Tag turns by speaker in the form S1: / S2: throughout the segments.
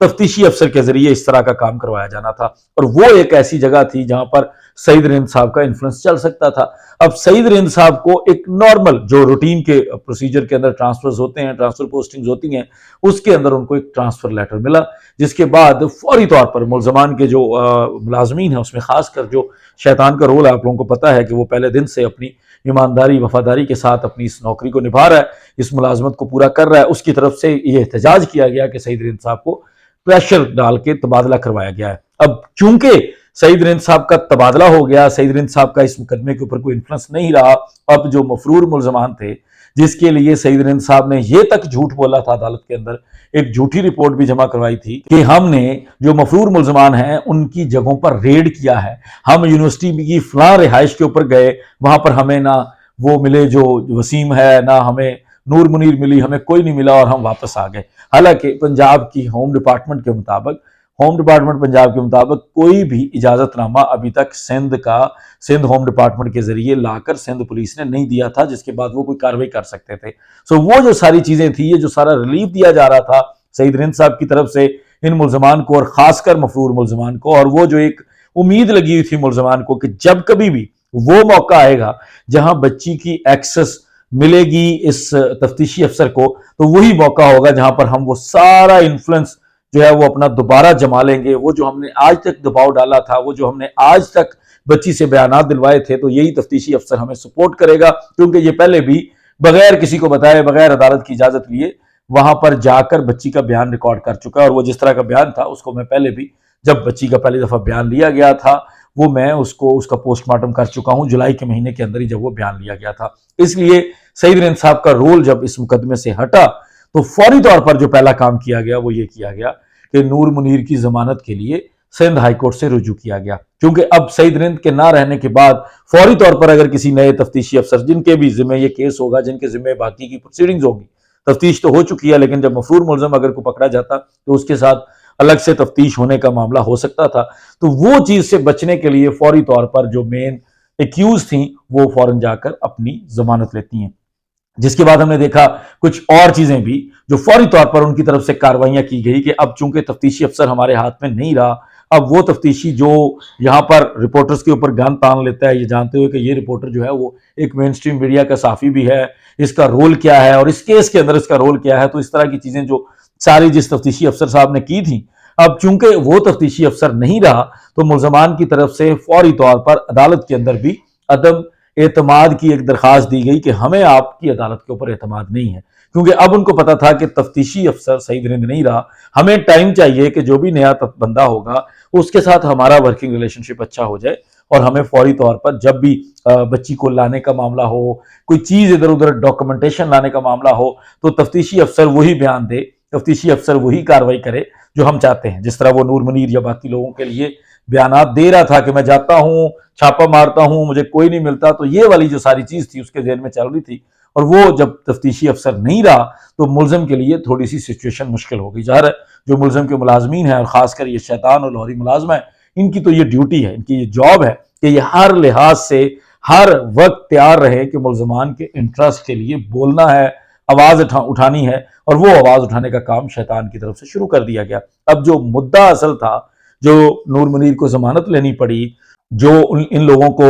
S1: تفتیشی افسر کے ذریعے اس طرح کا کام کروایا جانا تھا، اور وہ ایک ایسی جگہ تھی جہاں پر سعید رند صاحب کا انفلوئنس چل سکتا تھا۔ اب سعید رند صاحب کو ایک نارمل جو روٹین کے پروسیجر کے اندر ٹرانسفرز ہوتے ہیں، ٹرانسفر پوسٹنگز ہوتی ہیں، اس کے اندر ان کو ایک ٹرانسفر لیٹر ملا، جس کے بعد فوری طور پر ملزمان کے جو ملازمین ہیں، اس میں خاص کر جو شیطان کا رول ہے، آپ لوگوں کو پتا ہے کہ وہ پہلے دن سے اپنی ایمانداری وفاداری کے ساتھ اپنی اس نوکری کو نبھا رہا ہے، اس ملازمت کو پورا کر رہا ہے، اس کی طرف سے یہ احتجاج کیا گیا کہ سعید رند صاحب کو پریشر ڈال کے تبادلہ کروایا گیا ہے۔ اب چونکہ سعید رند صاحب کا تبادلہ ہو گیا، سعید رند صاحب کا اس مقدمے کے اوپر کوئی انفلوئنس نہیں رہا، اب جو مفرور ملزمان تھے جس کے لیے سعید رند صاحب نے یہ تک جھوٹ بولا تھا عدالت کے اندر، ایک جھوٹی رپورٹ بھی جمع کروائی تھی کہ ہم نے جو مفرور ملزمان ہیں ان کی جگہوں پر ریڈ کیا ہے، ہم یونیورسٹی کی فلاں رہائش کے اوپر گئے، وہاں پر ہمیں نہ وہ ملے جو وسیم ہے، نہ ہمیں نور منیر ملی، ہمیں کوئی نہیں ملا اور ہم واپس آ گئے۔ حالانکہ پنجاب کی ہوم ڈپارٹمنٹ پنجاب کے مطابق کوئی بھی اجازت نامہ ابھی تک سندھ ہوم ڈپارٹمنٹ کے ذریعے لا کر سندھ پولیس نے نہیں دیا تھا، جس کے بعد وہ کوئی کارروائی کر سکتے تھے۔ وہ جو ساری چیزیں تھی، یہ جو سارا ریلیف دیا جا رہا تھا سعید رند صاحب کی طرف سے ان ملزمان کو، اور خاص کر مفرور ملزمان کو، اور وہ جو ایک امید لگی ہوئی تھی ملزمان کو کہ جب کبھی بھی وہ موقع آئے گا جہاں بچی کی ایکسس ملے گی اس تفتیشی افسر کو، تو وہی موقع ہوگا جہاں پر ہم وہ سارا انفلوئنس جو ہے وہ اپنا دوبارہ جما لیں گے۔ وہ جو ہم نے آج تک دباؤ ڈالا تھا، وہ جو ہم نے آج تک بچی سے بیانات دلوائے تھے، تو یہی تفتیشی افسر ہمیں سپورٹ کرے گا، کیونکہ یہ پہلے بھی بغیر کسی کو بتائے، بغیر عدالت کی اجازت لیے وہاں پر جا کر بچی کا بیان ریکارڈ کر چکا ہے، اور وہ جس طرح کا بیان تھا اس کو میں پہلے بھی، جب بچی کا پہلی دفعہ بیان لیا گیا تھا، وہ میں اس کا پوسٹ مارٹم کر چکا ہوں جولائی کے مہینے کے اندر ہی جب وہ بیان لیا گیا تھا۔ اس لیے سعید رند صاحب کا رول جب اس مقدمے سے ہٹا تو فوری طور پر جو پہلا کام کیا گیا وہ یہ کیا گیا کہ نور منیر کی ضمانت کے لیے سندھ ہائی کورٹ سے رجوع کیا گیا، کیونکہ اب سعید رند کے نہ رہنے کے بعد فوری طور پر اگر کسی نئے تفتیشی افسر جن کے بھی ذمہ یہ کیس ہوگا، جن کے ذمہ باقی کی پروسیڈنگز ہوگی، تفتیش تو ہو چکی ہے لیکن جب مفرور ملزم اگر کو پکڑا جاتا تو اس کے ساتھ الگ سے تفتیش ہونے کا معاملہ ہو سکتا تھا، تو وہ چیز سے بچنے کے لیے فوری طور پر جو مین ایکیوز تھیں وہ فوراً جا کر اپنی ضمانت لیتی ہیں۔ جس کے بعد ہم نے دیکھا کچھ اور چیزیں بھی جو فوری طور پر ان کی طرف سے کاروائیاں کی گئی کہ اب چونکہ تفتیشی افسر ہمارے ہاتھ میں نہیں رہا، اب وہ تفتیشی جو یہاں پر رپورٹرز کے اوپر گن تان لیتا ہے، یہ جانتے ہوئے کہ یہ رپورٹر جو ہے وہ ایک مین سٹریم میڈیا کا صحافی بھی ہے، اس کا رول کیا ہے اور اس کیس کے اندر اس کا رول کیا ہے، تو اس طرح کی چیزیں جو ساری جس تفتیشی افسر صاحب نے کی تھیں، اب چونکہ وہ تفتیشی افسر نہیں رہا تو ملزمان کی طرف سے فوری طور پر عدالت کے اندر بھی عدم اعتماد کی ایک درخواست دی گئی کہ ہمیں آپ کی عدالت کے اوپر اعتماد نہیں ہے، کیونکہ اب ان کو پتا تھا کہ تفتیشی افسر سعید رند نہیں رہا، ہمیں ٹائم چاہیے کہ جو بھی نیا بندہ ہوگا اس کے ساتھ ہمارا ورکنگ ریلیشن شپ اچھا ہو جائے، اور ہمیں فوری طور پر جب بھی بچی کو لانے کا معاملہ ہو، کوئی چیز ادھر ادھر ڈاکومنٹیشن لانے کا معاملہ ہو، تو تفتیشی افسر وہی بیان دے، تفتیشی افسر وہی کاروائی کرے جو ہم چاہتے ہیں۔ جس طرح وہ نور منیر یا باقی لوگوں کے لیے بیانات دے رہا تھا کہ میں جاتا ہوں، چھاپا مارتا ہوں، مجھے کوئی نہیں ملتا، تو یہ والی جو ساری چیز تھی اس کے ذہن میں چل رہی تھی، اور وہ جب تفتیشی افسر نہیں رہا تو ملزم کے لیے تھوڑی سی سچویشن مشکل ہو گئی۔ ظاہر ہے جو ملزم کے ملازمین ہیں اور خاص کر یہ شیطان اور لاہوری ملازم ہیں، ان کی تو یہ ڈیوٹی ہے، ان کی یہ جاب ہے کہ یہ ہر لحاظ سے ہر وقت تیار رہے کہ ملزمان کے انٹرسٹ کے لیے بولنا ہے، آواز اٹھانی ہے، اور وہ آواز اٹھانے کا کام شیطان کی طرف سے شروع کر دیا گیا۔ اب جو مدعا اصل تھا، جو نور منیر کو ضمانت لینی پڑی، جو ان لوگوں کو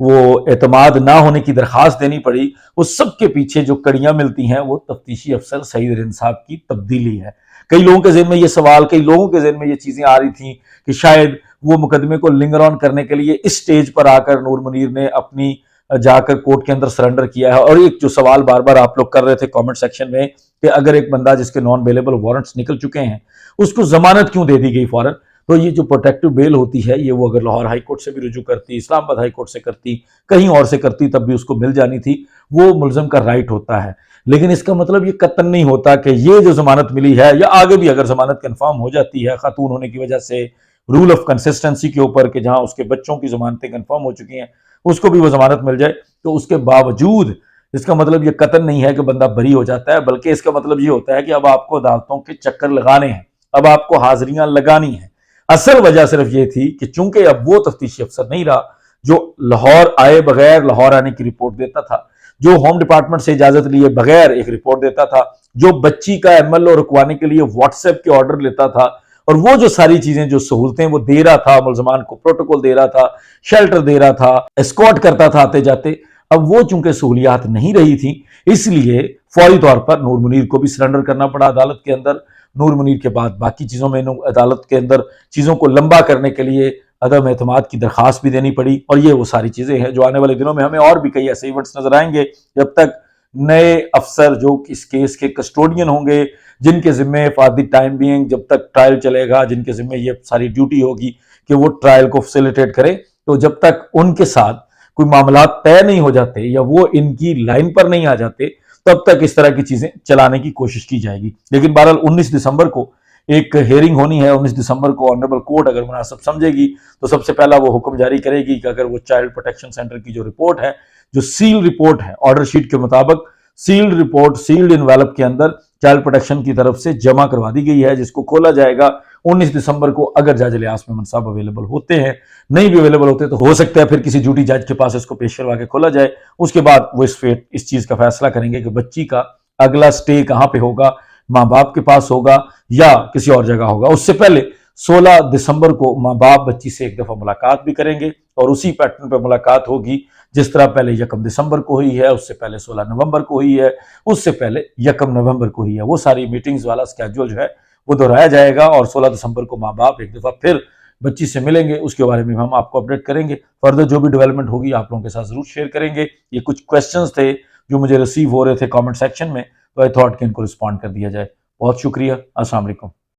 S1: وہ اعتماد نہ ہونے کی درخواست دینی پڑی، اس سب کے پیچھے جو کڑیاں ملتی ہیں وہ تفتیشی افسر سعید رند صاحب کی تبدیلی ہے۔ کئی لوگوں کے ذہن میں یہ سوال، کئی لوگوں کے ذہن میں یہ چیزیں آ رہی تھیں کہ شاید وہ مقدمے کو لنگر آن کرنے کے لیے اس سٹیج پر آ کر نور منیر نے اپنی جا کر کورٹ کے اندر سرنڈر کیا ہے، اور ایک جو سوال بار بار آپ لوگ کر رہے تھے کامنٹ سیکشن میں کہ اگر ایک بندہ جس کے نان بیلیبل وارنٹس نکل چکے ہیں اس کو ضمانت کیوں دے دی گئی فوراً؟ تو یہ جو پروٹیکٹیو بیل ہوتی ہے، یہ وہ اگر لاہور ہائی کورٹ سے بھی رجوع کرتی، اسلام آباد ہائی کورٹ سے کرتی، کہیں اور سے کرتی، تب بھی اس کو مل جانی تھی، وہ ملزم کا رائٹ ہوتا ہے۔ لیکن اس کا مطلب یہ قطعاً نہیں ہوتا کہ یہ جو ضمانت ملی ہے، یا آگے بھی اگر ضمانت کنفرم ہو جاتی ہے خاتون ہونے کی وجہ سے، رول آف کنسسٹنسی کے اوپر کہ جہاں اس کے بچوں کی ضمانتیں کنفرم ہو چکی ہیں، اس کو بھی وہ ضمانت مل جائے، تو اس کے باوجود اس کا مطلب یہ قطعاً نہیں ہے کہ بندہ بری ہو جاتا ہے، بلکہ اس کا مطلب یہ ہوتا ہے کہ اب آپ کو عدالتوں کے چکر لگانے ہیں، اب آپ کو حاضریاں لگانی ہیں۔ اصل وجہ صرف یہ تھی کہ چونکہ اب وہ تفتیشی افسر نہیں رہا جو لاہور آئے بغیر لاہور آنے کی رپورٹ دیتا تھا، جو ہوم ڈپارٹمنٹ سے اجازت لیے بغیر ایک رپورٹ دیتا تھا، جو بچی کا ایم ایل او رکوانے کے لیے واٹس ایپ کے آرڈر لیتا تھا اور وہ جو ساری چیزیں جو سہولتیں وہ دے رہا تھا، ملزمان کو پروٹوکول دے رہا تھا، شیلٹر دے رہا تھا، اسکورٹ کرتا تھا آتے جاتے، اب وہ چونکہ سہولیات نہیں رہی تھیں، اس لیے فوری طور پر نور منیر کو بھی سرنڈر کرنا پڑا عدالت کے اندر۔ نور منیر کے بعد باقی چیزوں میں عدالت کے اندر چیزوں کو لمبا کرنے کے لیے عدم اعتماد کی درخواست بھی دینی پڑی، اور یہ وہ ساری چیزیں ہیں جو آنے والے دنوں میں ہمیں اور بھی کئی ایسے ایونٹس نظر آئیں گے جب تک نئے افسر جو اس کیس کے کسٹوڈین ہوں گے، جن کے ذمے فار دی ٹائم بینگ جب تک ٹرائل چلے گا، جن کے ذمے یہ ساری ڈیوٹی ہوگی کہ وہ ٹرائل کو فیسیلیٹیٹ کرے، تو جب تک ان کے ساتھ کوئی معاملات طے نہیں ہو جاتے یا وہ ان کی لائن پر نہیں آ جاتے، تب تک اس طرح کی چیزیں چلانے کی کوشش کی جائے گی۔ لیکن بہرحال 19 دسمبر کو ایک ہیئرنگ ہونی ہے، 19 دسمبر کو آنریبل کورٹ اگر مناسب سمجھے گی تو سب سے پہلا وہ حکم جاری کرے گی کہ اگر وہ چائلڈ پروٹیکشن سینٹر کی جو رپورٹ ہے، جو سیل رپورٹ ہے، آرڈر شیٹ کے مطابق سیلڈ رپورٹ سیلڈ انویلپ کے اندر چائلڈ پروٹیکشن کی طرف سے جمع کروا دی گئی ہے، جس کو کھولا جائے گا 19 دسمبر کو، اگر جج الیاس میمن صاحب اویلیبل ہوتے ہیں۔ نہیں بھی اویلیبل ہوتے تو ہو سکتا ہے پھر کسی ڈیوٹی جج کے پاس اس کو پیش کروا کے کھولا جائے۔ اس کے بعد وہ اس چیز کا فیصلہ کریں گے کہ بچی کا اگلا سٹے کہاں پہ ہوگا، ماں باپ کے پاس ہوگا یا کسی اور جگہ ہوگا۔ اس سے پہلے 16 دسمبر کو ماں باپ بچی سے ایک دفعہ ملاقات بھی کریں گے، اور اسی پیٹرن پہ ملاقات ہوگی جس طرح پہلے 1 دسمبر کو ہوئی ہے، اس سے پہلے 16 نومبر کو ہوئی ہے، اس سے پہلے 1 نومبر کو ہوئی ہے۔ وہ ساری میٹنگز والا اسکیجول جو ہے وہ دہرایا جائے گا، اور 16 دسمبر کو ماں باپ ایک دفعہ پھر بچی سے ملیں گے۔ اس کے بارے میں ہم آپ کو اپڈیٹ کریں گے، فردر جو بھی ڈیولپمنٹ ہوگی آپ لوگوں کے ساتھ ضرور شیئر کریں گے۔ یہ کچھ کویسچنز تھے جو مجھے ریسیو ہو رہے تھے کامنٹ سیکشن میں، تو آئی تھاٹ کہ ان کو رسپونڈ کر دیا جائے۔ بہت شکریہ، السلام علیکم۔